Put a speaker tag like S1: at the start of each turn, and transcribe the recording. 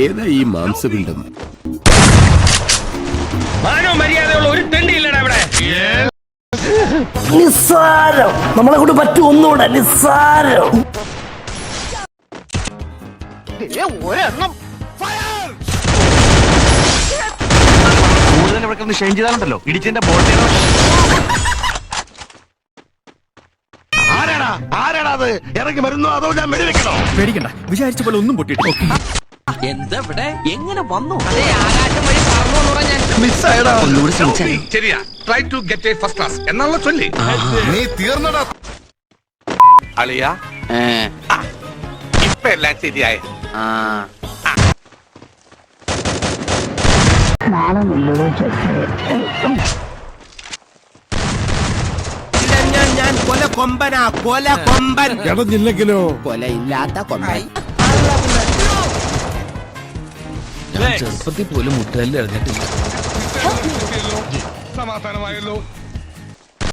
S1: ഏതാ ഈ മാംസപിണ്ഡം?
S2: മര്യാദയുള്ള ഒരു തെണ്ടിയില്ലടാ ഇവിടെ.
S3: നിസ്സാരം, നമ്മളെ കൊണ്ട് പറ്റും ഒന്നുകൂടെ നിസ്സാരം.
S4: ഒരെണ്ണം
S5: കൂടുതൽ ഇവിടെ ഷെയിൻ ചെയ്താലുണ്ടല്ലോ ഇടിച്ചതിന്റെ ബോട്ട്. ആരാടാ അത്? ഇറങ്ങി വരുന്നോ അതോ ഞാൻ വെടിവെക്കണോ?
S1: പേടിക്കണ്ട, വിചാരിച്ച പോലെ ഒന്നും പൊട്ടിട്ട്.
S6: എന്താ ഇവിടെ എങ്ങനെ വന്നു?
S2: ആകാശം വഴി പറഞ്ഞു.
S4: ശരിയാ, try to get a first class എന്നുള്ള ചൊല്ലി.
S5: നീ തീർന്നടാ
S4: അളിയ. ഇപ്പൊ എല്ലാം ശരിയായ.
S1: ഞാൻ കൊല കൊമ്പനാ, കൊല കൊമ്പൻ.
S5: ഇടഞ്ഞില്ലെങ്കിലോ?
S1: കൊലയില്ലാത്ത കൊമ്പൻ.
S6: ചെറുപ്പത്തിൽ പോലും മുട്ടുകല്ല് എറിഞ്ഞിട്ടില്ല.
S4: സമാധാനമായല്ലോ.